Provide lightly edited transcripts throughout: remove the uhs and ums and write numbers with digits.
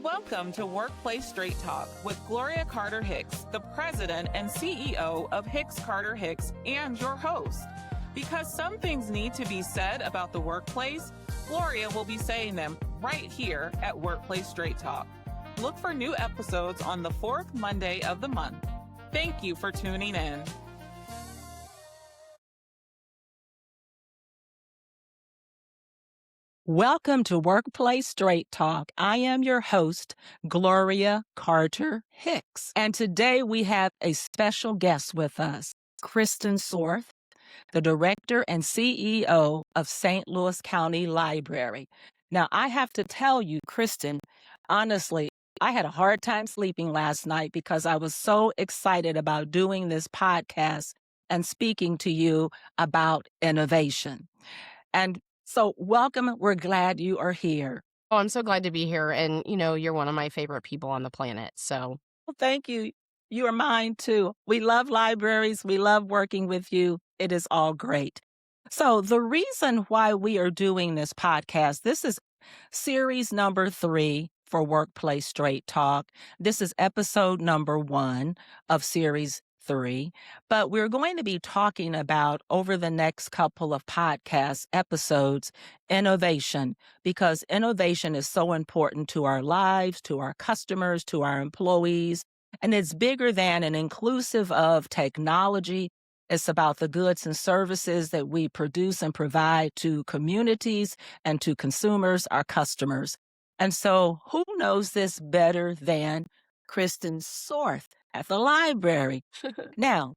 Welcome to Workplace Straight Talk with Gloria Carter Hicks, the president and CEO of Hicks Carter Hicks, and your host. Because some things need to be said about the workplace, Gloria will be saying them right here at Workplace Straight Talk. Look for new episodes on the fourth Monday of the month. Thank you for tuning in. Welcome to Workplace Straight Talk. I am your host, Gloria Carter Hicks. And today we have a special guest with us, Kristen Sorth, the director and CEO of St. Louis County Library. Now, I have to tell you, Kristen, honestly, I had a hard time sleeping last night because I was so excited about doing this podcast and speaking to you about innovation. And so welcome. We're glad you are here. Oh, I'm so glad to be here. And, you're one of my favorite people on the planet. So Well, thank you. You are mine too. We love libraries. We love working with you. It is all great. So the reason why we are doing this podcast, this is series number 3 for Workplace Straight Talk. This is episode number 1 of series 3, but we're going to be talking about over the next couple of podcast episodes, innovation, because innovation is so important to our lives, to our customers, to our employees, and it's bigger than and inclusive of technology. It's about the goods and services that we produce and provide to communities and to consumers, our customers. And so who knows this better than Kristen Sorth at the library? Now,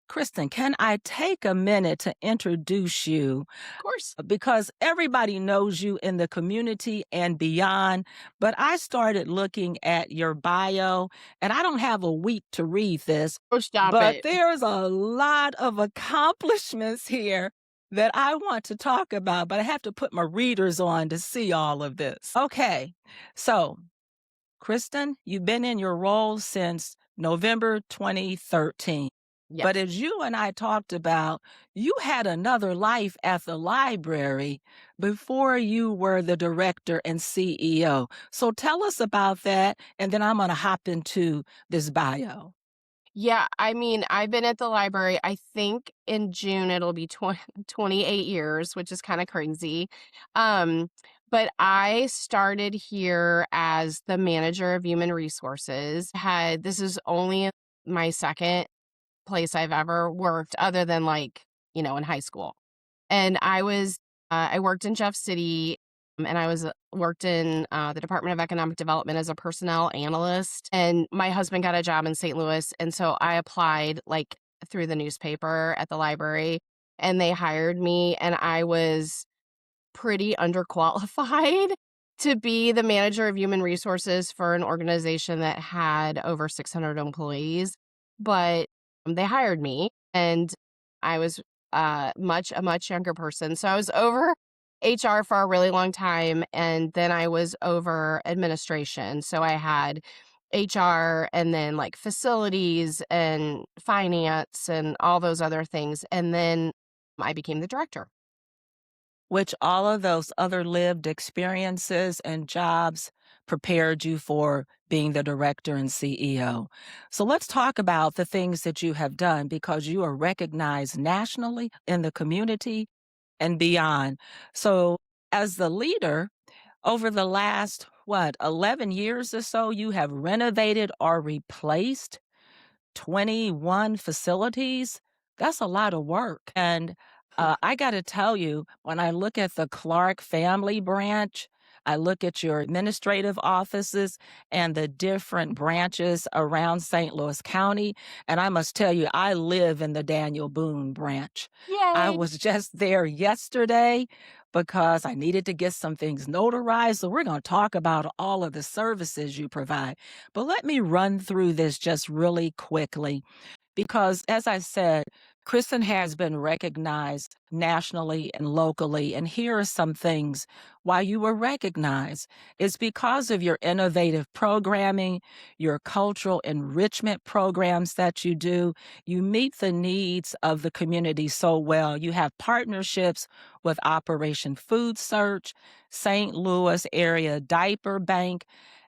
Kristen, can I take a minute to introduce you? of course. Because everybody knows you in the community and beyond, but I started looking at your bio, and I don't have a week to read this, Oh, stop but it. there's a lot of accomplishments here that I want to talk about, but I have to put my readers on to see all of this. Okay, so Kristen, you've been in your role since November 2013. Yes. But as you and I talked about, you had another life at the library before you were the director and CEO. So tell us about that, and then I'm going to hop into this bio. Yeah, I've been at the library, I think in June it'll be 28 years, which is kind of crazy. But I started here as the manager of human resources. This is only my second place I've ever worked other than in high school. And I worked in Jeff City, and I worked in the Department of Economic Development as a personnel analyst. And my husband got a job in St. Louis. And so I applied through the newspaper at the library, and they hired me, and I was pretty underqualified to be the manager of human resources for an organization that had over 600 employees. But they hired me, and I was a much younger person. So I was over HR for a really long time, and then I was over administration. So I had HR and then facilities and finance and all those other things. And then I became the director. Which all of those other lived experiences and jobs prepared you for being the director and CEO. So let's talk about the things that you have done, because you are recognized nationally in the community and beyond. So as the leader, over the last, 11 years or so, you have renovated or replaced 21 facilities. That's a lot of work. And I got to tell you, when I look at the Clark family branch, I look at your administrative offices and the different branches around St. Louis County, and I must tell you, I live in the Daniel Boone branch. Yay! I was just there yesterday because I needed to get some things notarized. So we're going to talk about all of the services you provide. But let me run through this just really quickly, because as I said, Kristen has been recognized nationally and locally. And here are some things why you were recognized. It's because of your innovative programming, your cultural enrichment programs that you do. You meet the needs of the community so well. You have partnerships with Operation Food Search, St. Louis Area Diaper Bank,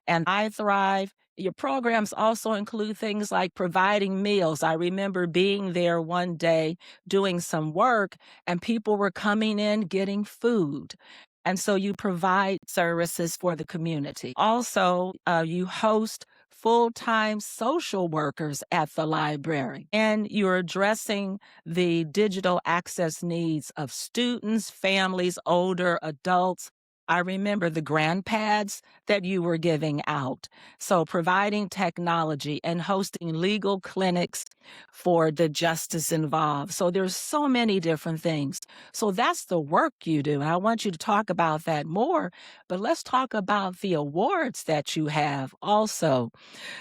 and I Thrive. Your programs also include things like providing meals. I remember being there one day doing some work, and people were coming in getting food. And so you provide services for the community. Also, you host full-time social workers at the library, and you're addressing the digital access needs of students, families, older adults. I remember the grandpads that you were giving out. So providing technology and hosting legal clinics for the justice involved. So there's so many different things. So that's the work you do. And I want you to talk about that more, but let's talk about the awards that you have also.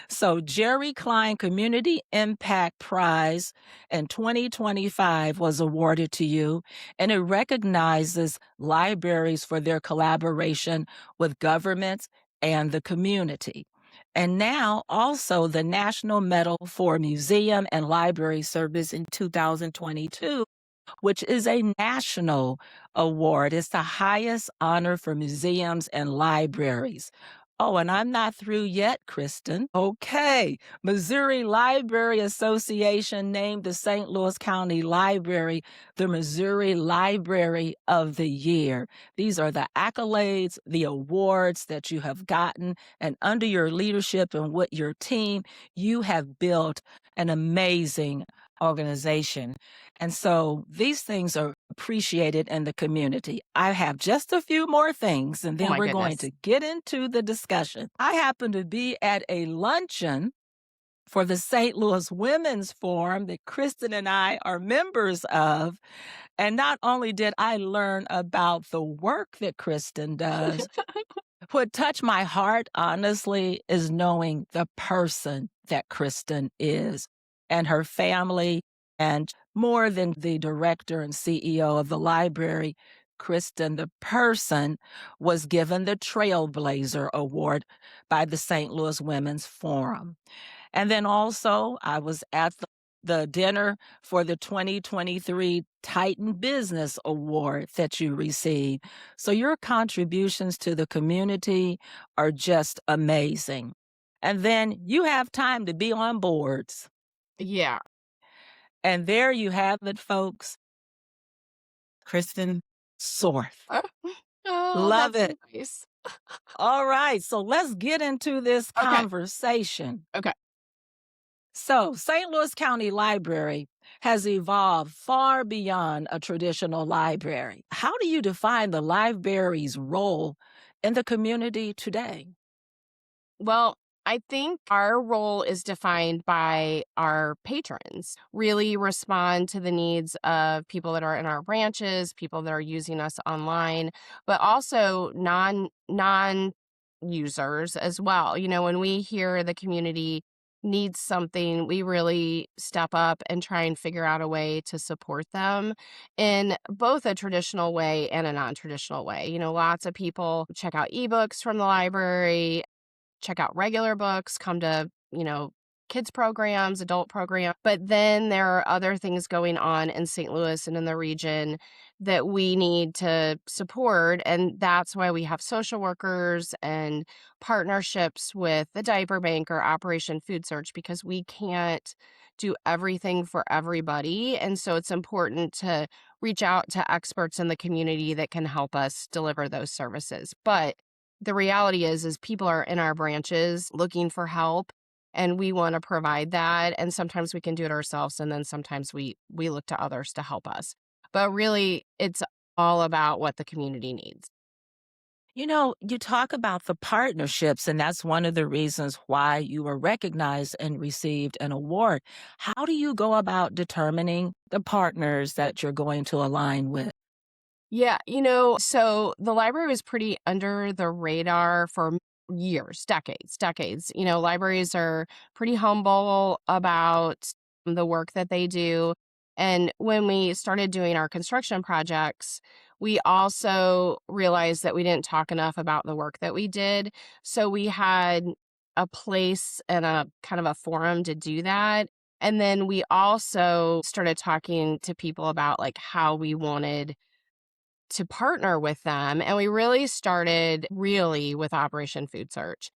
So, Jerry Klein Community Impact Prize in 2025 was awarded to you, and it recognizes libraries for their collaboration with governments and the community. And now also the National Medal for Museum and Library Service in 2022, which is a national award. It's the highest honor for museums and libraries. Oh, and I'm not through yet, Kristen. Okay. Missouri Library Association named the St. Louis County Library the Missouri Library of the Year. These are the accolades, the awards that you have gotten, and under your leadership and with your team, you have built an amazing organization. And so these things are appreciated in the community. I have just a few more things, and Oh then my we're going goodness. to get into the discussion. I happen to be at a luncheon for the St. Louis Women's Forum that Kristen and I are members of. And not only did I learn about the work that Kristen does, what touched my heart, honestly, is knowing the person that Kristen is and her family. And more than the director and CEO of the library, Kristen, the person, was given the Trailblazer Award by the St. Louis Women's Forum. And then also, I was at the dinner for the 2023 Titan Business Award that you received. So your contributions to the community are just amazing. And then you have time to be on boards. Yeah. And there you have it, folks. Kristen Sorth. Oh, Love that's it. nice. All right. So let's get into this Okay. conversation. Okay. So, St. Louis County Library has evolved far beyond a traditional library. How do you define the library's role in the community today? Well, I think our role is defined by our patrons. Really respond to the needs of people that are in our branches, people that are using us online, but also non users as well. You know, when we hear the community needs something, we really step up and try and figure out a way to support them in both a traditional way and a non-traditional way. You know, lots of people check out ebooks from the library, check out regular books, come to, kids programs, adult programs. But then there are other things going on in St. Louis and in the region that we need to support. And that's why we have social workers and partnerships with the Diaper Bank or Operation Food Search, because we can't do everything for everybody. And so it's important to reach out to experts in the community that can help us deliver those services. But the reality is people are in our branches looking for help, and we want to provide that. And sometimes we can do it ourselves, and then sometimes we look to others to help us. But really, it's all about what the community needs. You know, you talk about the partnerships, and that's one of the reasons why you were recognized and received an award. How do you go about determining the partners that you're going to align with? Yeah, so the library was pretty under the radar for years, decades. You know, libraries are pretty humble about the work that they do. And when we started doing our construction projects, we also realized that we didn't talk enough about the work that we did. So we had a place and a kind of a forum to do that. And then we also started talking to people about like how we wanted to partner with them. And we really started with Operation Food Search.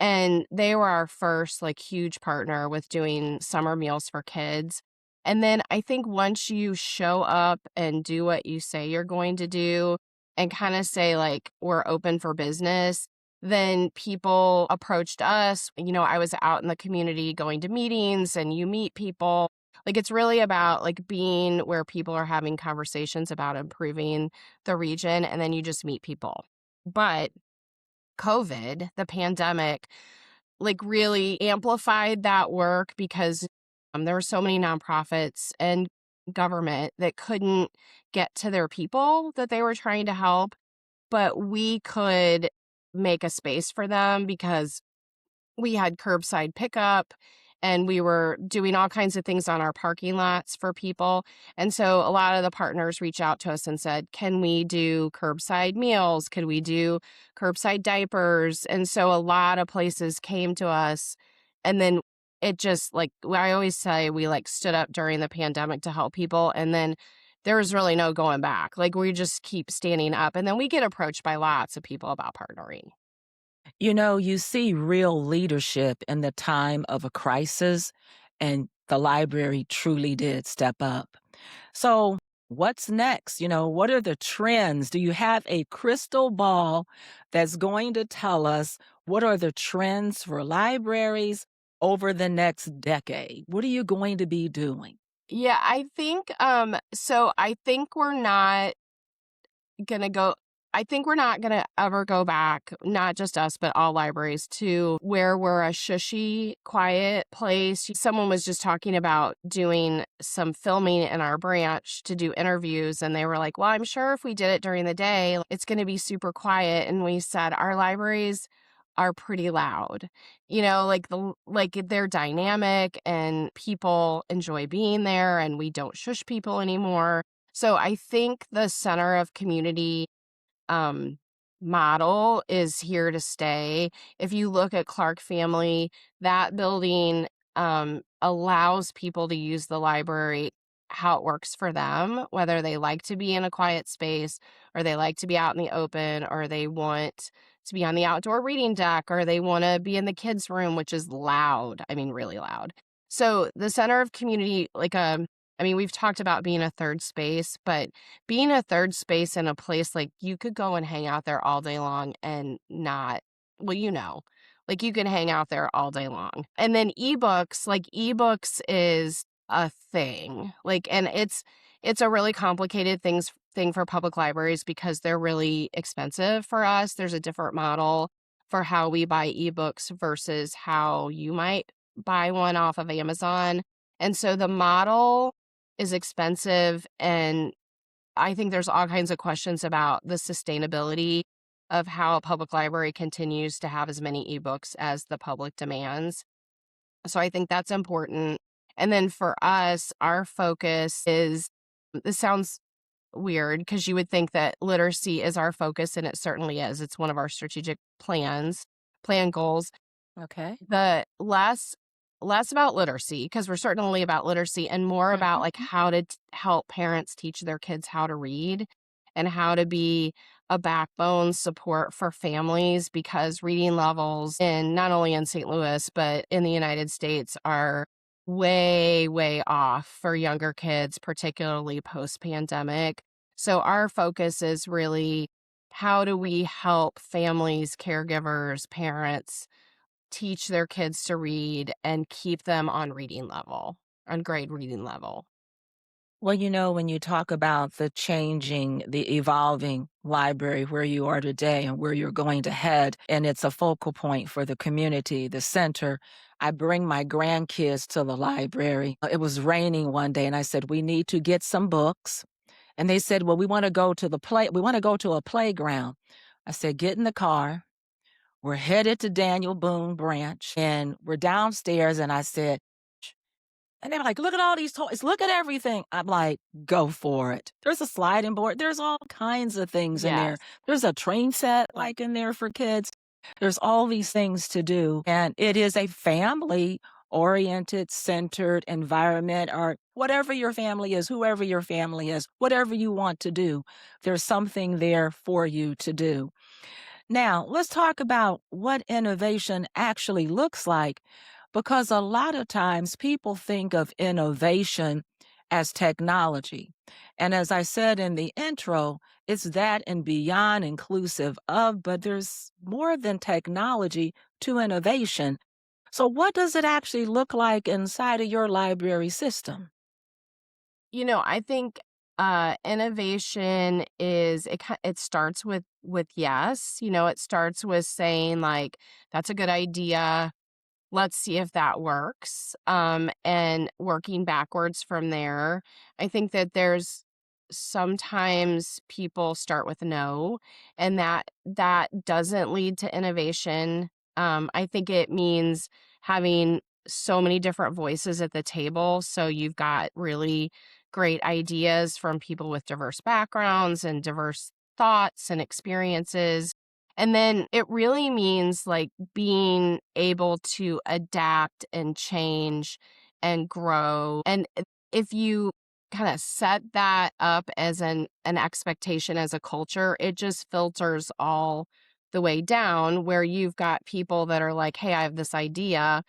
And they were our first like huge partner with doing summer meals for kids. And then I think once you show up and do what you say you're going to do and kind of say, like, we're open for business, then people approached us. I was out in the community going to meetings and you meet people. Like, it's really about like being where people are having conversations about improving the region, and then you just meet people. But COVID, the pandemic, like really amplified that work because there were so many nonprofits and government that couldn't get to their people that they were trying to help, but we could make a space for them because we had curbside pickup and we were doing all kinds of things on our parking lots for people. And so a lot of the partners reached out to us and said, can we do curbside meals? Could we do curbside diapers? And so a lot of places came to us. And then it just, like, I always say, we like stood up during the pandemic to help people. And then there was really no going back. Like, we just keep standing up. And then we get approached by lots of people about partnering. You see real leadership in the time of a crisis, and the library truly did step up. So, what's next? What are the trends? Do you have a crystal ball that's going to tell us what are the trends for libraries over the next decade? What are you going to be doing? Yeah, I think so I think we're not gonna go I think we're not gonna ever go back, not just us, but all libraries, to where we're a shushy, quiet place. Someone was just talking about doing some filming in our branch to do interviews, and they were like, well, I'm sure if we did it during the day, it's gonna be super quiet. And we said, our libraries are pretty loud. Like they're dynamic and people enjoy being there, and we don't shush people anymore. So I think the center of community um, model is here to stay. If you look at Clark Family, that building allows people to use the library how it works for them, whether they like to be in a quiet space or they like to be out in the open or they want to be on the outdoor reading deck or they want to be in the kids' room, which is loud. I mean, really loud. So the center of community, we've talked about being a third space, but being a third space in a place, like, you could go and hang out there all day long and not, well, like, you can hang out there all day long. And then ebooks is a thing. Like, and it's a really complicated thing for public libraries because they're really expensive for us. There's a different model for how we buy ebooks versus how you might buy one off of Amazon. And so the model is expensive, and I think there's all kinds of questions about the sustainability of how a public library continues to have as many ebooks as the public demands. So I think that's important. And then for us, our focus is, this sounds weird because you would think that literacy is our focus, and it certainly is. It's one of our strategic plan goals. Okay. The less about literacy, because we're certainly about literacy, and more about like how to help parents teach their kids how to read and how to be a backbone support for families, because reading levels in not only in St. Louis but in the United States are way, way off for younger kids, particularly post-pandemic. So our focus is really, how do we help families, caregivers, parents teach their kids to read and keep them on grade reading level. Well, when you talk about the evolving library where you are today and where you're going to head, and it's a focal point for the community, the center. I bring my grandkids to the library. It was raining one day, and I said, we need to get some books. And they said, well, we want to go to a playground. I said, get in the car. We're headed to Daniel Boone Branch, and we're downstairs, and I said, and they were like, look at all these toys. Look at everything. I'm like, go for it. There's a sliding board. There's all kinds of things in there. Yes. There's a train set like in there for kids. There's all these things to do. And it is a family oriented, centered environment, or whatever your family is, whoever your family is, whatever you want to do. There's something there for you to do. Now, let's talk about what innovation actually looks like, because a lot of times people think of innovation as technology. And as I said in the intro, it's that and beyond inclusive of, but there's more than technology to innovation. So, what does it actually look like inside of your library system? I think innovation is it starts with yes. It starts with saying like that's a good idea. Let's see if that works. And working backwards from there. I think that there's sometimes people start with no, and that doesn't lead to innovation. I think it means having so many different voices at the table. So you've got really great ideas from people with diverse backgrounds and diverse thoughts and experiences. And then it really means like being able to adapt and change and grow. And if you kind of set that up as an expectation as a culture, it just filters all the way down where you've got people that are like, hey, I have this idea.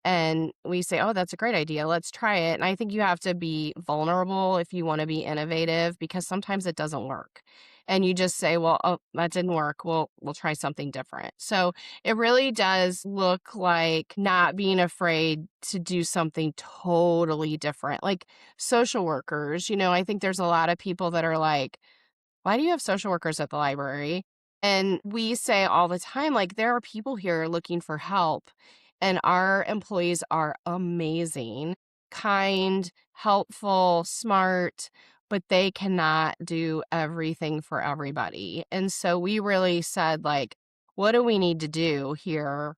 And we say, oh, that's a great idea. Let's try it. And I think you have to be vulnerable if you want to be innovative because sometimes it doesn't work. And you just say, well, oh, that didn't work. We'll try something different. So it really does look like not being afraid to do something totally different. Like social workers, I think there's a lot of people that are like, why do you have social workers at the library? And we say all the time, like, there are people here looking for help, and our employees are amazing, kind, helpful, smart, but they cannot do everything for everybody. And so we really said, like, what do we need to do here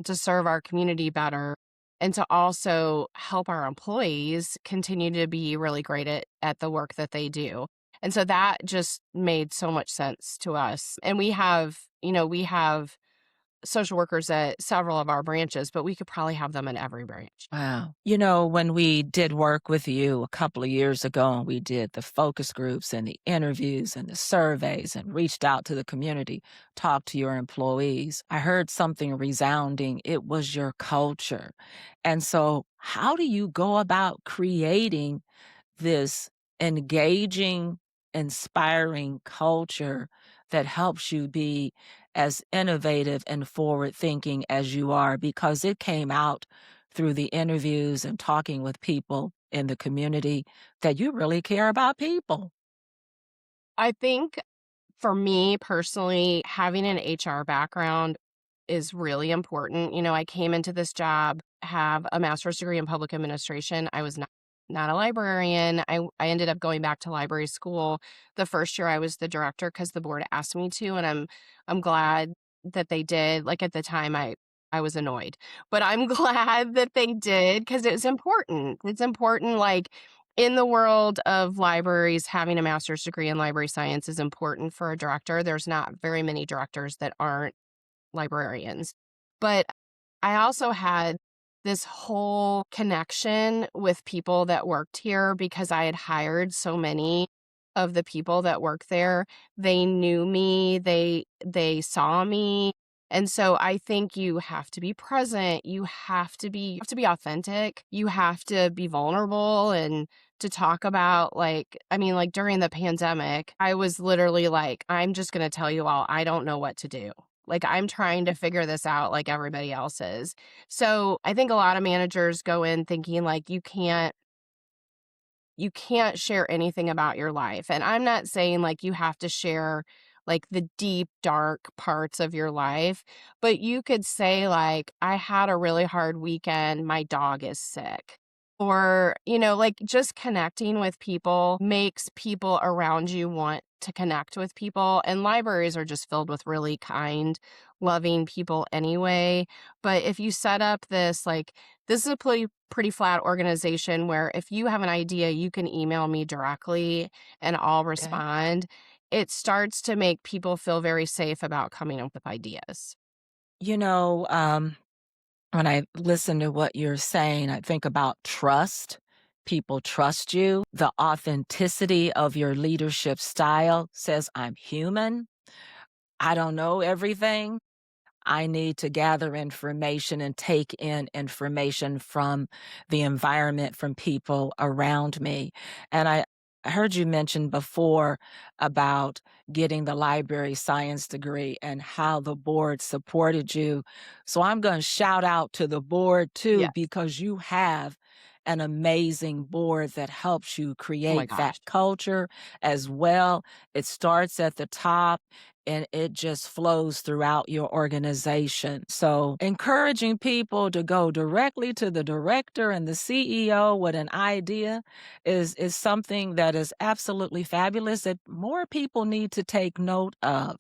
to serve our community better and to also help our employees continue to be really great at the work that they do. And so that just made so much sense to us. And we have social workers at several of our branches, but we could probably have them in every branch. Wow. When we did work with you a couple of years ago and we did the focus groups and the interviews and the surveys and reached out to the community, talked to your employees, I heard something resounding. It was your culture. And so, how do you go about creating this engaging, inspiring culture that helps you be as innovative and forward thinking as you are? Because it came out through the interviews and talking with people in the community that you really care about people. I think for me personally, having an HR background is really important. I came into this job, have a master's degree in public administration. I was not a librarian. I ended up going back to library school the first year I was the director because the board asked me to, and I'm glad that they did. Like at the time I was annoyed, but I'm glad that they did because it's important. It's important like in the world of libraries, having a master's degree in library science is important for a director. There's not very many directors that aren't librarians. But I also had this whole connection with people that worked here because I had hired so many of the people that work there. They knew me, they saw me. And so I think you have to be present, you have to be authentic, you have to be vulnerable and to talk about like during the pandemic, I was literally like, I'm just going to tell you all, I don't know what to do. Like, I'm trying to figure this out like everybody else is. So I think a lot of managers go in thinking like you can't share anything about your life. And I'm not saying like you have to share like the deep, dark parts of your life, but you could say like, I had a really hard weekend. My dog is sick. Or, like just connecting with people makes people around you want to connect with people. And libraries are just filled with really kind, loving people anyway. But if you set up this is a pretty flat organization where if you have an idea, you can email me directly and I'll Okay. respond. It starts to make people feel very safe about coming up with ideas. You know, um, when I listen to what you're saying, I think about trust. People trust you. The authenticity of your leadership style says, I'm human. I don't know everything. I need to gather information and take in information from the environment, from people around me. And I heard you mention before about getting the library science degree and how the board supported you. So I'm going to shout out to the board too, Yes. because you have an amazing board that helps you Oh my create that gosh. culture as well. It starts at the top and it just flows throughout your organization. So, encouraging people to go directly to the director and the CEO with an idea is something that is absolutely fabulous that more people need to take note of,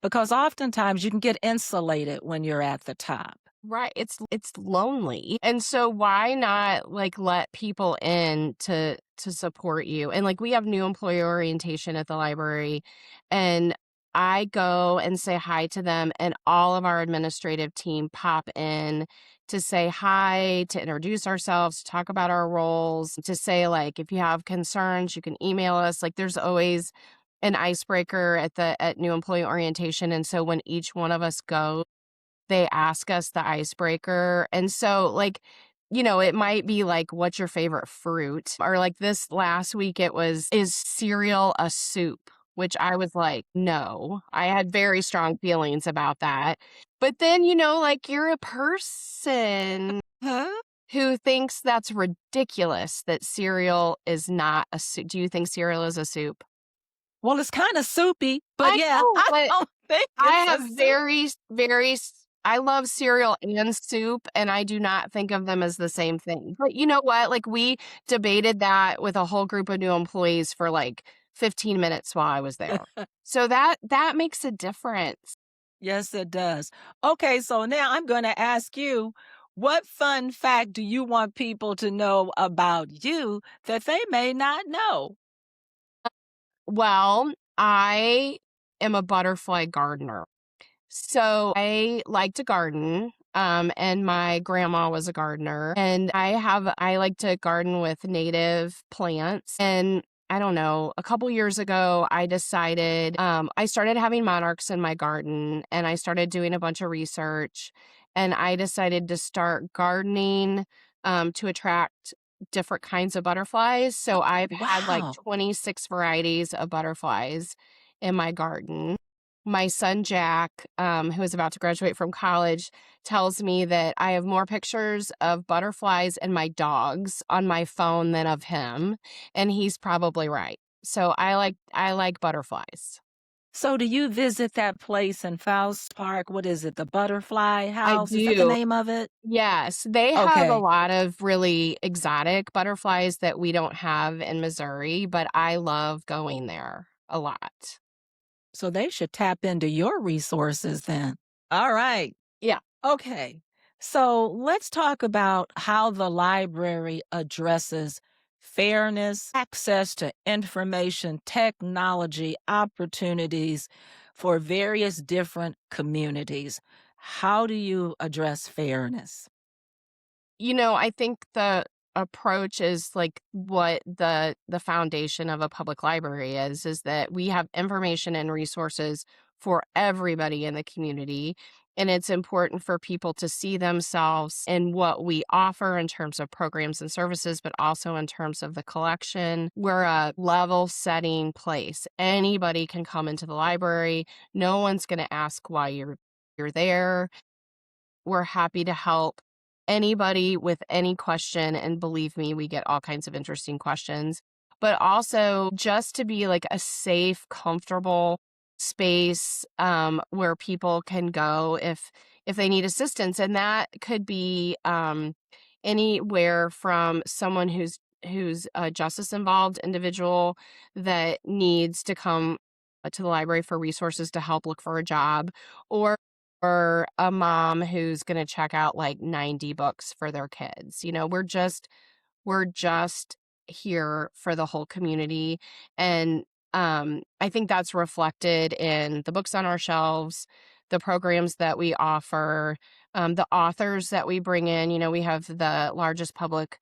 because oftentimes you can get insulated when you're at the top. Right. It's lonely. And so why not like let people in to support you? And like we have new employee orientation at the library, and I go and say hi to them, and all of our administrative team pop in to say hi, to introduce ourselves, to talk about our roles, to say like if you have concerns, you can email us. Like there's always an icebreaker at new employee orientation. And so when each one of us goes, they ask us the icebreaker. And so, like, it might be like, what's your favorite fruit? Or like this last week, it was, is cereal a soup? Which I was like, no. I had very strong feelings about that. But then, like, you're a person Huh? who thinks that's ridiculous that cereal is not a soup. Do you think cereal is a soup? Well, it's kind of soupy, but I yeah, know, I but don't think I it's a have soup. very, very, I love cereal and soup, and I do not think of them as the same thing. But you know what? Like, we debated that with a whole group of new employees for like 15 minutes while I was there. So that makes a difference. Yes, it does. Okay, so now I'm going to ask you, what fun fact do you want people to know about you that they may not know? Well, I am a butterfly gardener. So I like to garden. And my grandma was a gardener, and I like to garden with native plants. And I don't know, a couple years ago, I decided, I started having monarchs in my garden, and I started doing a bunch of research, and I decided to start gardening, to attract different kinds of butterflies. So I've had like Wow. 26 varieties of butterflies in my garden. My son Jack, who is about to graduate from college, tells me that I have more pictures of butterflies and my dogs on my phone than of him, and he's probably right. So I like butterflies. So do you visit that place in Faust Park? What is it? The Butterfly I House? Is that the do. name of it? Yes, they have a Okay. lot of really exotic butterflies that we don't have in Missouri, but I love going there a lot. So they should tap into your resources then. All right. Yeah. Okay. So let's talk about how the library addresses fairness, access to information, technology, opportunities for various different communities. How do you address fairness? I think the approach is like what the foundation of a public library is that we have information and resources for everybody in the community. And it's important for people to see themselves in what we offer in terms of programs and services, but also in terms of the collection. We're a level setting place. Anybody can come into the library. No one's going to ask why you're there. We're happy to help anybody with any question, and believe me, we get all kinds of interesting questions. But also just to be like a safe, comfortable space where people can go if they need assistance, and that could be anywhere from someone who's a justice involved individual that needs to come to the library for resources to help look for a job, or a mom who's going to check out like 90 books for their kids. We're just here for the whole community. And I think that's reflected in the books on our shelves, the programs that we offer, the authors that we bring in. We have the largest public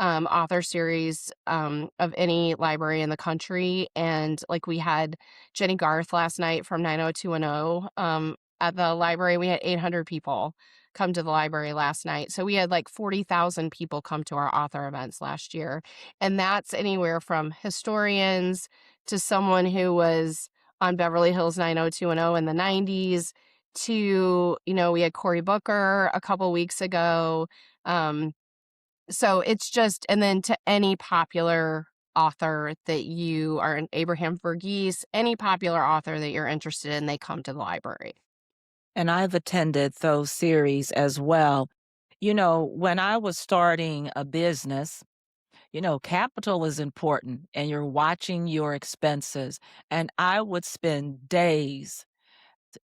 author series of any library in the country. And like we had Jenny Garth last night from 90210 at the library. We had 800 people come to the library last night. So we had like 40,000 people come to our author events last year. And that's anywhere from historians to someone who was on Beverly Hills 90210 in the 90s to, we had Cory Booker a couple weeks ago. So it's just, and then to any popular author that you are an Abraham Verghese, any popular author that you're interested in, they come to the library. And I've attended those series as well. When I was starting a business, capital is important and you're watching your expenses. And I would spend days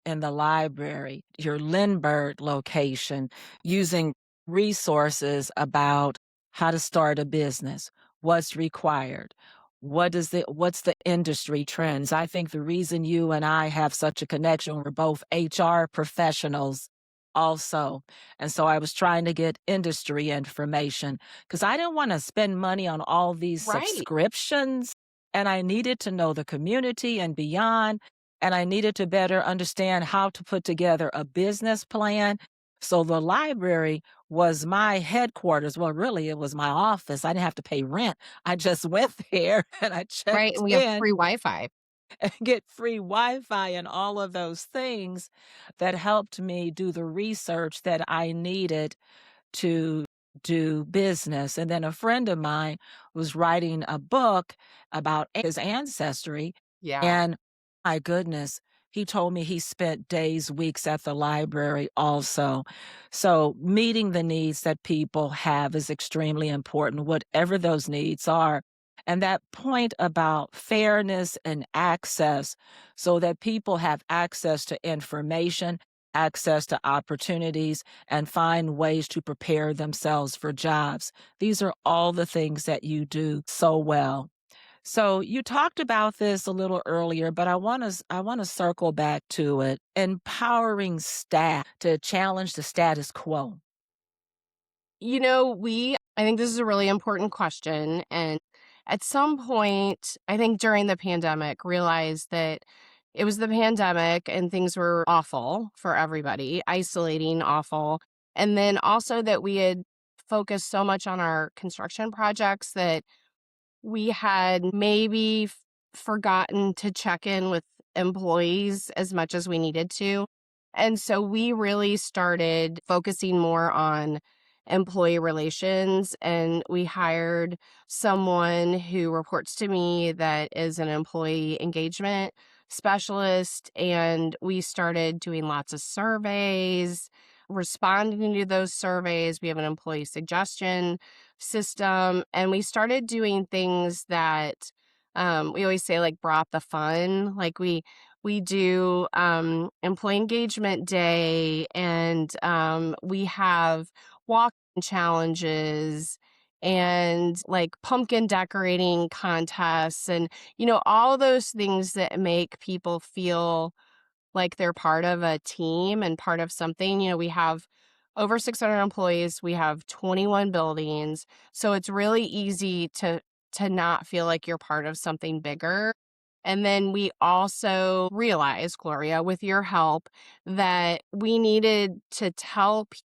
in the library, your Lindbergh location, using resources about how to start a business, what's required, what's the industry trends. I think the reason you and I have such a connection, we're both HR professionals also. And so I was trying to get industry information because I didn't want to spend money on all these Right. subscriptions. And I needed to know the community and beyond. And I needed to better understand how to put together a business plan. So the library was my headquarters. Well, really, it was my office. I didn't have to pay rent. I just went there and I Right. checked And we have in free Wi-Fi. and get free Wi-Fi and all of those things that helped me do the research that I needed to do business. And then a friend of mine was writing a book about his ancestry. Yeah. And my goodness, he told me he spent days, weeks at the library also. So meeting the needs that people have is extremely important, whatever those needs are. And that point about fairness and access so that people have access to information, access to opportunities, and find ways to prepare themselves for jobs. These are all the things that you do so well. So you talked about this a little earlier, but I want to circle back to it. Empowering staff to challenge the status quo. I think this is a really important question. And at some point, I think during the pandemic, realized that it was the pandemic and things were awful for everybody, isolating, awful. And then also that we had focused so much on our construction projects that we had maybe forgotten to check in with employees as much as we needed to. And so we really started focusing more on employee relations, and we hired someone who reports to me that is an employee engagement specialist. And we started doing lots of surveys, responding to those surveys. We have an employee suggestion system, and we started doing things that we always say like brought the fun. Like we do employee engagement day, and we have walking challenges and like pumpkin decorating contests, and all those things that make people feel like they're part of a team and part of something. We have over 600 employees. We have 21 buildings. So it's really easy to not feel like you're part of something bigger. And then we also realized, Gloria, with your help, that we needed to tell people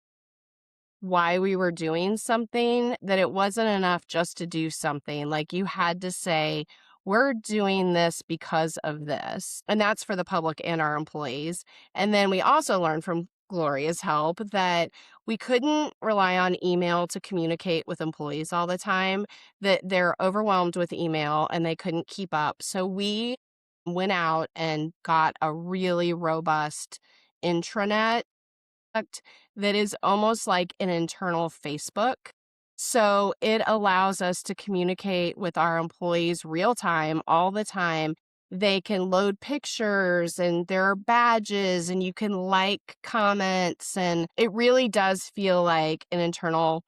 why we were doing something, that it wasn't enough just to do something. Like you had to say, we're doing this because of this. And that's for the public and our employees. And then we also learned from Gloria's help that we couldn't rely on email to communicate with employees all the time, that they're overwhelmed with email and they couldn't keep up. So we went out and got a really robust intranet that is almost like an internal Facebook. So it allows us to communicate with our employees real time, all the time. They can load pictures and there are badges and you can like comments. And it really does feel like an internal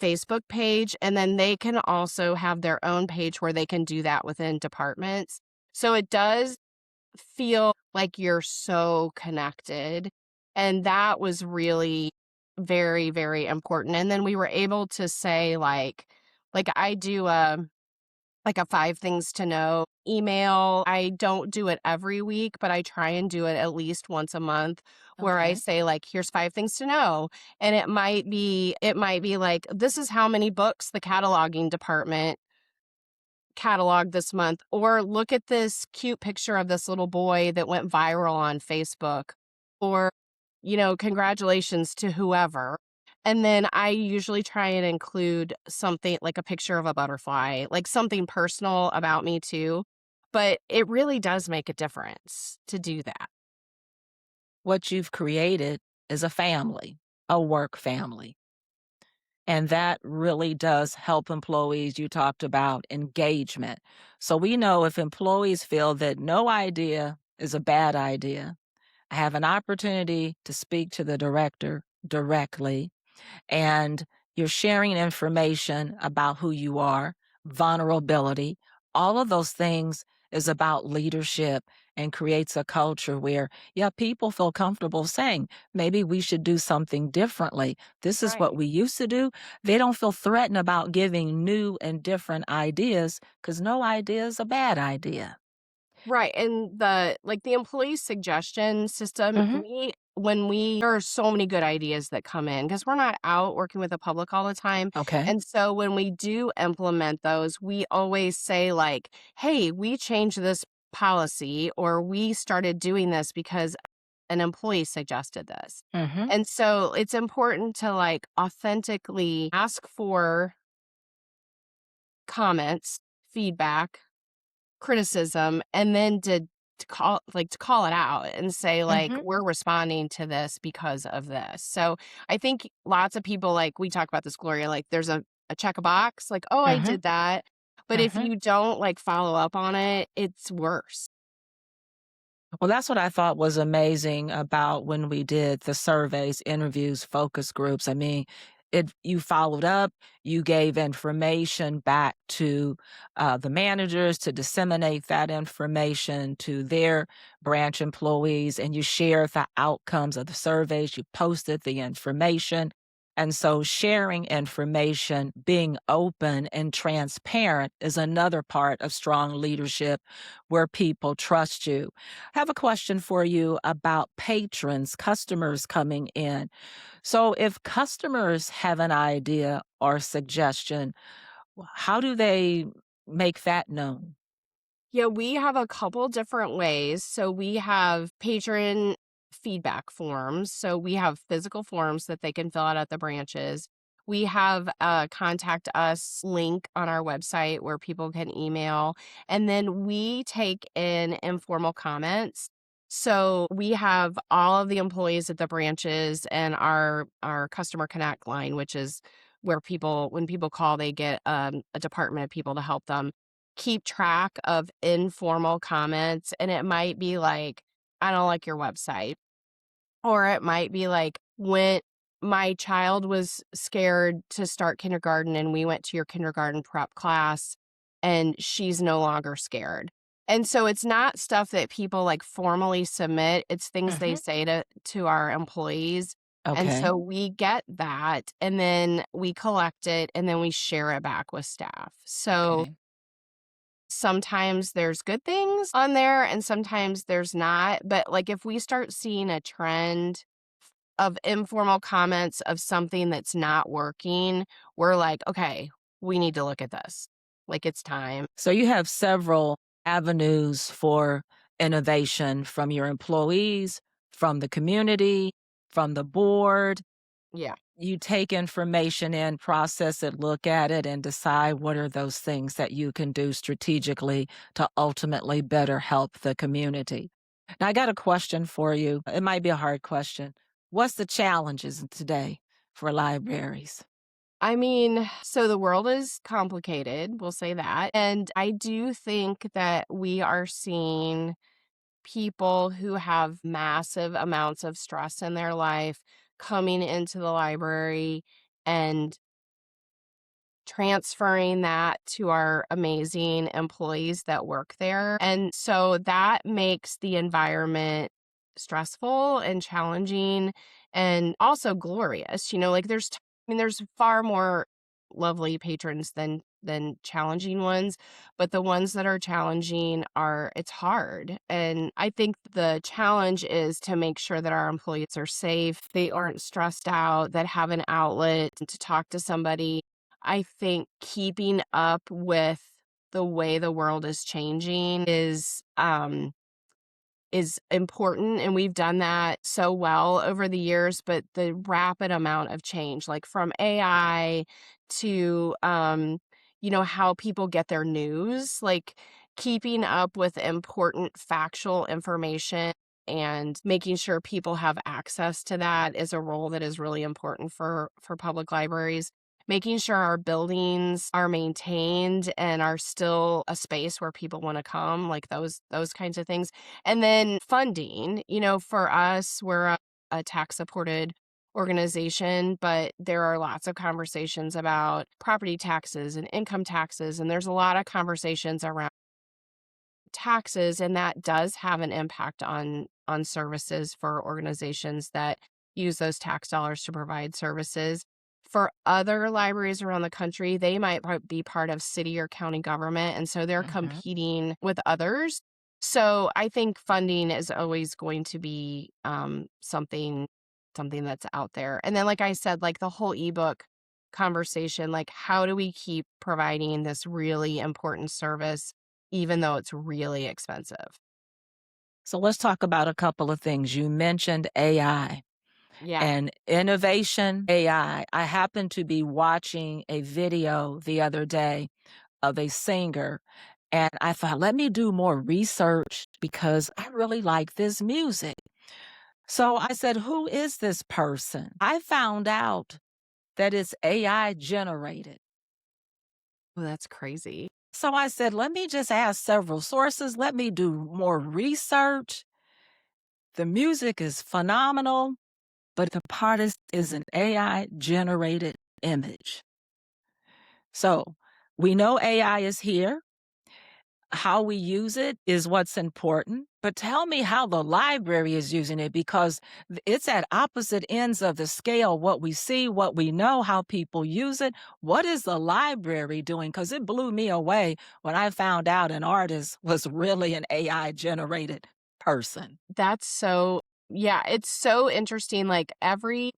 Facebook page. And then they can also have their own page where they can do that within departments. So it does feel like you're so connected. And that was really very, very important. And then we were able to say, like, Like I do like a 5 things to know email. I don't do it every week, but I try and do it at least once a month where I Okay. say like, here's 5 things to know. And it might be like, this is how many books the cataloging department cataloged this month, or look at this cute picture of this little boy that went viral on Facebook, or, congratulations to whoever. And then I usually try and include something like a picture of a butterfly, like something personal about me too. But it really does make a difference to do that. What you've created is a family, a work family. And that really does help employees. You talked about engagement. So we know if employees feel that no idea is a bad idea, I have an opportunity to speak to the director directly, and you're sharing information about who you are, vulnerability, all of those things is about leadership and creates a culture where, yeah, people feel comfortable saying, maybe we should do something differently. This is what Right. we used to do. They don't feel threatened about giving new and different ideas because no idea is a bad idea. Right, and the employee suggestion system, Hmm. there are so many good ideas that come in because 'cause we're not out working with the public all the time, Okay. and so when we do implement those, we always say like, "Hey, we changed this policy," or, "We started doing this because an employee suggested this." Hmm. And so it's important to, like, authentically ask for comments, feedback, criticism, and then to call it out and say like, Hmm. we're responding to this because of this. So I think lots of people, like, we talk about this, Gloria, like there's a check a box, like, oh, I Hmm. did that, but if Hmm. you don't like follow up on it, it's worse. Well, that's what I thought was amazing about when we did the surveys, interviews, focus groups. I mean, you followed up, you gave information back to the managers to disseminate that information to their branch employees, and you shared the outcomes of the surveys. You posted the information. And so, sharing information, being open and transparent is another part of strong leadership where people trust you. I have a question for you about patrons, customers coming in. So, if customers have an idea or suggestion, how do they make that known? Yeah, we have a couple different ways. So we have patron feedback forms. So we have physical forms that they can fill out at the branches. We have a contact us link on our website where people can email. And then we take in informal comments. So we have all of the employees at the branches and our customer connect line, which is where when people call, they get a department of people to help them keep track of informal comments. And it might be like, I don't like your website. Or it might be like, when my child was scared to start kindergarten and we went to your kindergarten prep class and she's no longer scared. And so it's not stuff that people like formally submit. It's things they Hmm. say to our employees. And Okay. so we get that and then we collect it and then we share it back with staff. So Okay. sometimes there's good things on there and sometimes there's not. But like if we start seeing a trend of informal comments of something that's not working, we're like, okay, we need to look at this. Like it's time. So, you have several avenues for innovation from your employees, from the community, from the board. Yeah. You take information in, process it, look at it, and decide what are those things that you can do strategically to ultimately better help the community. Now, I got a question for you. It might be a hard question. What's the challenges today for libraries? I mean, so the world is complicated, we'll say that. And I do think that we are seeing people who have massive amounts of stress in their life coming into the library and transferring that to our amazing employees that work there. And so that makes the environment stressful and challenging and also glorious. Like there's far more lovely patrons than than challenging ones. But the ones that are challenging it's hard. And I think the challenge is to make sure that our employees are safe, they aren't stressed out, that have an outlet to talk to somebody. I think keeping up with the way the world is changing is important, and we've done that so well over the years. But the rapid amount of change, like from AI to how people get their news, like keeping up with important factual information and making sure people have access to that is a role that is really important for public libraries. Making sure our buildings are maintained and are still a space where people want to come, like those kinds of things. And then funding, for us, we're a tax supported organization, but there are lots of conversations about property taxes and income taxes. And there's a lot of conversations around taxes, and that does have an impact on services for organizations that use those tax dollars to provide services. For other libraries around the country, they might be part of city or county government, and so they're competing with others. So I think funding is always going to be something that's out there. And then, like I said, like the whole ebook conversation, like how do we keep providing this really important service even though it's really expensive? So let's talk about a couple of things. You mentioned AI Yeah. and innovation AI. I happened to be watching a video the other day of a singer, and I thought, let me do more research because I really like this music. So I said, who is this person? I found out that it's AI generated. Well, that's crazy. So I said, let me just ask several sources. Let me do more research. The music is phenomenal, but the part is an AI generated image. So we know AI is here. How we use it is what's important. But tell me how the library is using it, because it's at opposite ends of the scale. What we see, what we know, how people use it. What is the library doing? Because it blew me away when I found out an artist was really an AI generated person. Yeah, it's so interesting. Like every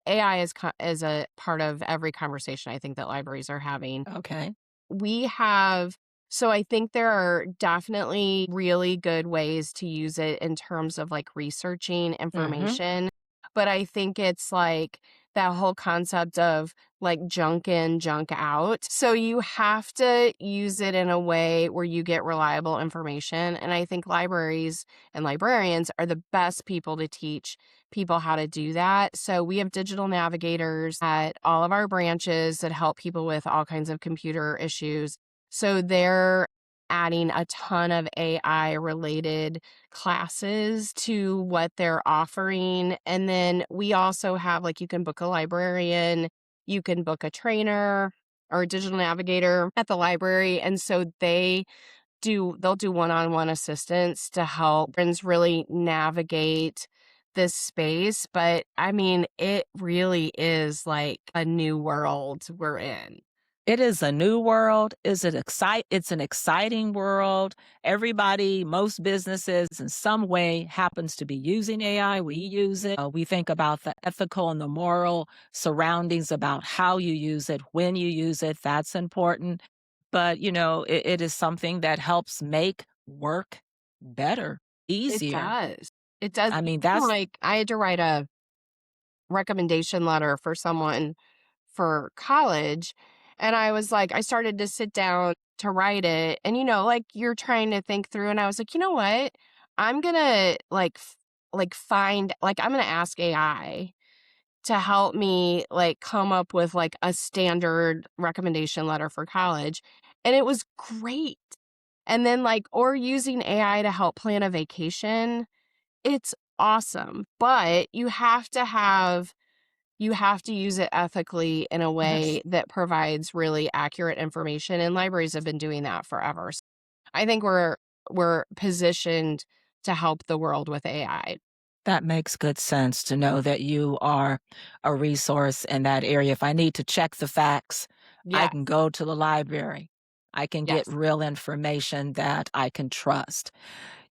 AI is a part of every conversation I think that libraries are having. Okay. We have so I think there are definitely really good ways to use it in terms of like researching information. But I think it's like that whole concept of like junk in, junk out. So you have to use it in a way where you get reliable information. And I think libraries and librarians are the best people to teach people how to do that. So we have digital navigators at all of our branches that help people with all kinds of computer issues. So they're adding a ton of AI related classes to what they're offering. And then we also have like you can book a librarian, you can book a trainer or a digital navigator at the library. And so they'll do one-on-one assistance to help friends really navigate this space. But I mean, it really is like a new world we're in. It is a new world. It's an exciting world. Everybody, most businesses in some way happens to be using AI. We use it. We think about the ethical and the moral surroundings about how you use it, when you use it. That's important. But, it is something that helps make work better, It easier. does. It does. I mean, Even that's like I had to write a recommendation letter for someone for college. And I was like, I started to sit down to write it. And, like you're trying to think through. And I was like, you know what? I'm going to I'm going to ask AI to help me like come up with like a standard recommendation letter for college. And it was great. And then or using AI to help plan a vacation, it's awesome. But you have to use it ethically in a yes. way that provides really accurate information, and libraries have been doing that forever. So I think we're positioned to help the world with AI. That makes good sense to know that you are a resource in that area. If I need to check the facts, I Yes. can go to the library. I can get Yes. real information that I can trust.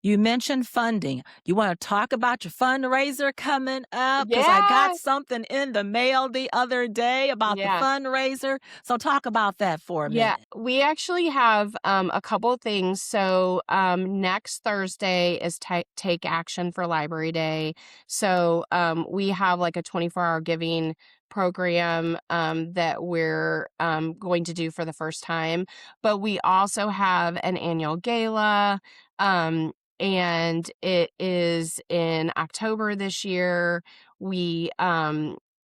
You mentioned funding. You want to talk about your fundraiser coming up? Because I got Yeah. something in the mail the other day about the Yeah. fundraiser. So talk about that for a Yeah, minute. we actually have a couple things. So next Thursday is Take Action for Library Day. So we have like a 24-hour giving program that we're going to do for the first time. But we also have an annual gala. And it is in October this year. We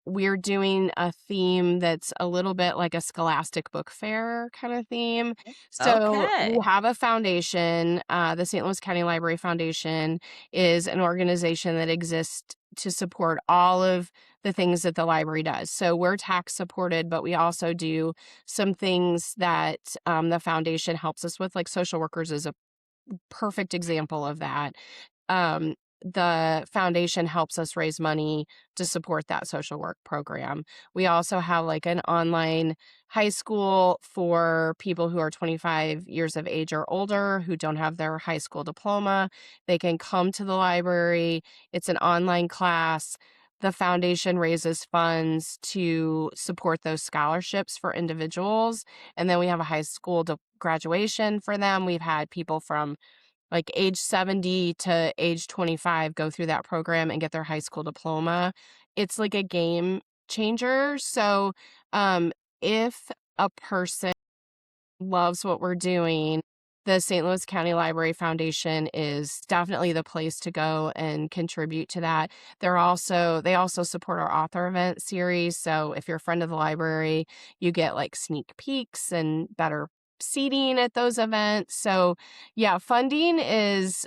we're doing a theme that's a little bit like a Scholastic Book Fair kind of theme. So we Okay. have a foundation. The St. Louis County Library Foundation is an organization that exists to support all of the things that the library does. So we're tax supported, but we also do some things that the foundation helps us with, like social workers is a perfect example of that. um, the foundation helps us raise money to support that social work program. We also have like an online high school for people who are 25 years of age or older who don't have their high school diploma. They can come to the library. It's an online class. The foundation raises funds to support those scholarships for individuals. And then we have a high school graduation for them. We've had people from like age 70 to age 25 go through that program and get their high school diploma. It's like a game changer. So, if a person loves what we're doing, the St. Louis County Library Foundation is definitely the place to go and contribute to that. They also support our author event series. So if you're a friend of the library, you get like sneak peeks and better seating at those events. So yeah, funding is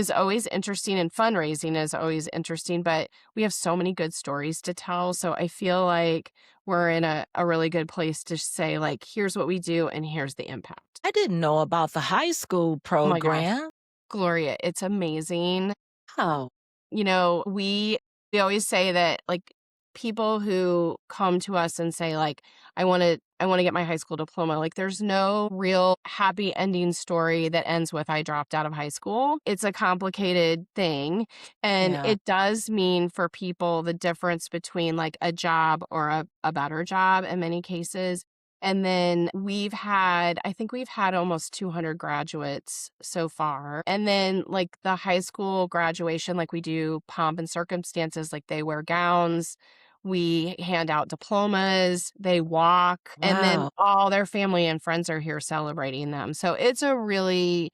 always interesting and fundraising is always interesting, but we have so many good stories to tell. So I feel like we're in a really good place to say, like, here's what we do and here's the impact. I didn't know about the high school Oh my gosh, program. Gloria, it's amazing. Oh, You know, we always say that like people who come to us and say like I want to get my high school diploma, like there's no real happy ending story that ends with I dropped out of high school. It's a complicated thing, and yeah. it does mean for people the difference between like a job or a better job in many cases. And then I think we've had almost 200 graduates so far. And then, like, the high school graduation, like, we do pomp and circumstances, like, they wear gowns, we hand out diplomas, they walk, and then Wow. all their family and friends are here celebrating them. So it's a really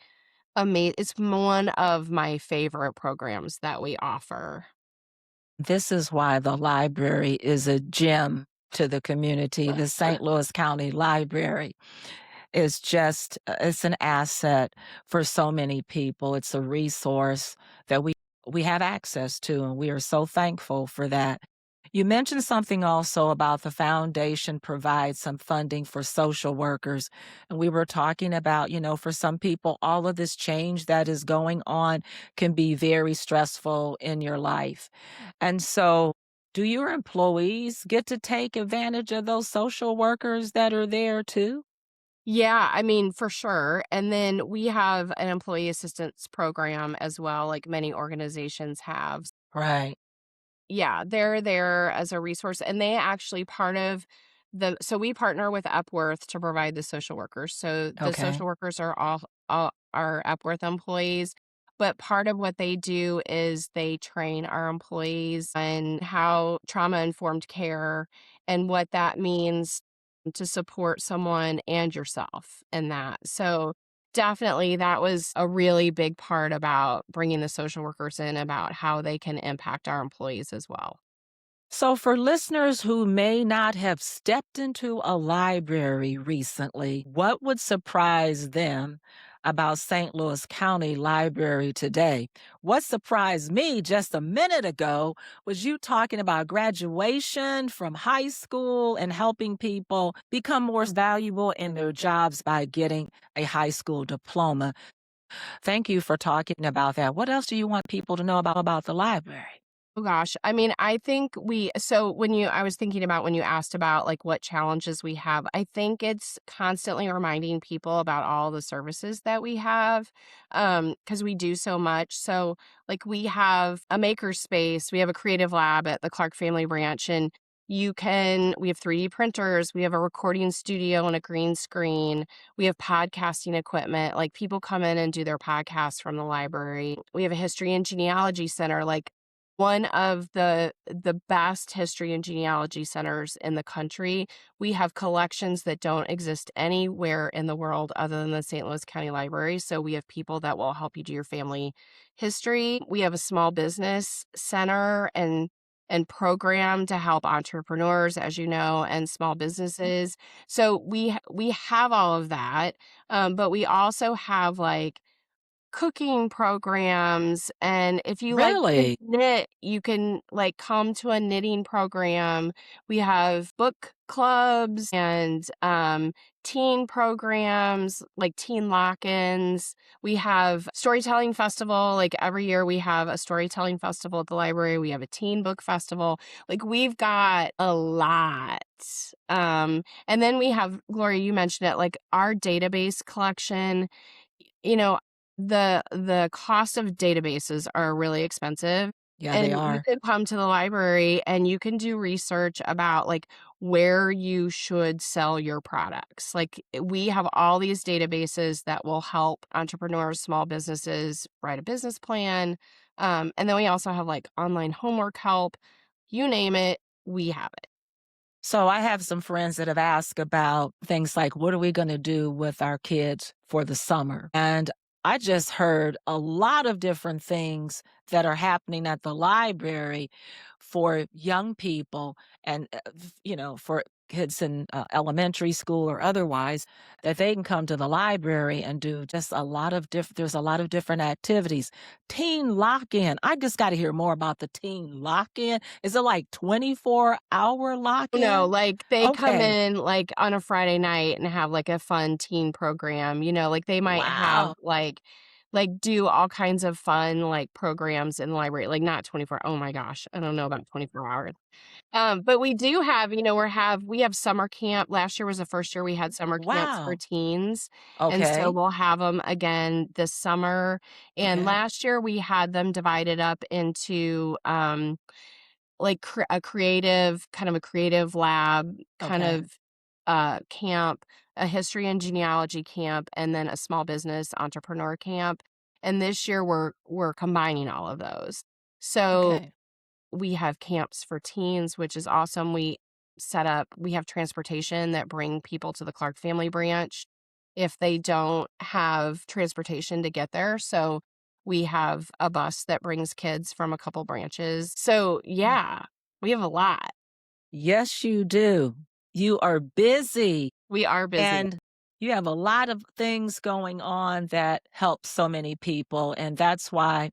amazing, it's one of my favorite programs that we offer. This is why the library is a gem to the community. The St. Louis County Library is just it's an asset for so many people. It's a resource that we have access to, and we are so thankful for that. You mentioned something also about the foundation provides some funding for social workers. And we were talking about, for some people, all of this change that is going on can be very stressful in your life. And so, do your employees get to take advantage of those social workers that are there too? Yeah, I mean, for sure. And then we have an employee assistance program as well, like many organizations have. Right. Yeah, they're there as a resource, and they actually part of so we partner with Epworth to provide the social workers. So the Okay. social workers are all are Epworth employees, but part of what they do is they train our employees on how trauma-informed care and what that means to support someone and yourself in that. So definitely, that was a really big part about bringing the social workers in, about how they can impact our employees as well. So, for listeners who may not have stepped into a library recently, what would surprise them about St. Louis County Library today? What surprised me just a minute ago was you talking about graduation from high school and helping people become more valuable in their jobs by getting a high school diploma. Thank you for talking about that. What else do you want people to know about the library? Oh gosh. I mean, I think so I was thinking about when you asked about like what challenges we have, I think it's constantly reminding people about all the services that we have, because we do so much. So, like, we have a maker space, we have a creative lab at the Clark Family Branch, and we have 3D printers, we have a recording studio and a green screen, we have podcasting equipment. Like, people come in and do their podcasts from the library. We have a history and genealogy center, like one of the best history and genealogy centers in the country. We have collections that don't exist anywhere in the world other than the St. Louis County Library. So we have people that will help you do your family history. We have a small business center and program to help entrepreneurs, as you know, and small businesses. So we have all of that, but we also have like cooking programs, and if you like to Really? knit, you can like come to a knitting program. We have book clubs and teen programs like teen lock-ins. We have storytelling festival. Like every year we have a storytelling festival at the library. We have a teen book festival. Like we've got a lot. And then we have, Gloria, you mentioned it, like our database collection. You know, the cost of databases are really expensive, Yeah, they and you are. can come to the library and you can do research about, like, where you should sell your products. Like, we have all these databases that will help entrepreneurs, small businesses write a business plan, and then we also have, like, online homework help. You name it, we have it. So I have some friends that have asked about things like, what are we going to do with our kids for the summer? And I just heard a lot of different things that are happening at the library for young people and, for kids in elementary school or otherwise, that they can come to the library and do just a lot of there's a lot of different activities. Teen lock-in. I just got to hear more about the teen lock-in. Is it like 24-hour No, lock-in? like, they come Okay. in, like, on a Friday night and have, like, a fun teen program, like, they might have, Wow. do all kinds of fun, like, programs in the library, like, not 24, oh my gosh, I don't know about 24 hours. But we do have, we have summer camp. Last year was the first year we had summer camps for Wow. teens, and so Okay. we'll have them again this summer, and Okay. last year we had them divided up into, like a creative lab kind Okay. of camp, a history and genealogy camp, and then a small business entrepreneur camp. And this year we're combining all of those. So Okay. we have camps for teens, which is awesome. We have transportation that bring people to the Clark Family Branch if they don't have transportation to get there. So we have a bus that brings kids from a couple branches. So Mm. yeah, we have a lot. Yes, you do. You are busy. We are busy. And you have a lot of things going on that help so many people. And that's why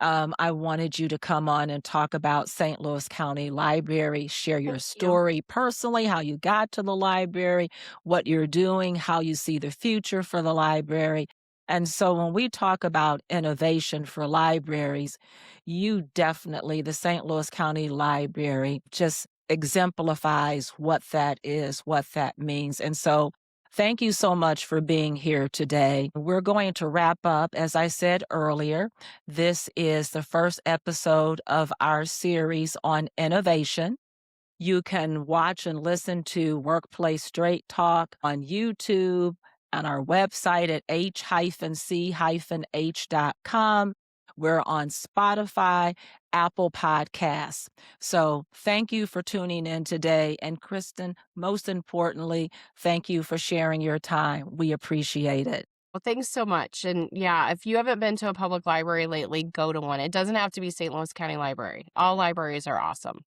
I wanted you to come on and talk about St. Louis County Library, share your Thank you. story personally, how you got to the library, what you're doing, how you see the future for the library. And so when we talk about innovation for libraries, the St. Louis County Library just exemplifies what that is, what that means. And so thank you so much for being here today. We're going to wrap up. As I said earlier, this is the first episode of our series on innovation. You can watch and listen to Workplace Straight Talk on YouTube and our website at h-c-h.com. We're on Spotify, Apple Podcasts. So thank you for tuning in today. And Kristen, most importantly, thank you for sharing your time. We appreciate it. Well, thanks so much. And yeah, if you haven't been to a public library lately, go to one. It doesn't have to be St. Louis County Library. All libraries are awesome.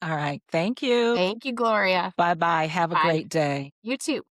All right. Thank you. Thank you, Gloria. Bye bye. Have a Bye. great day. You too.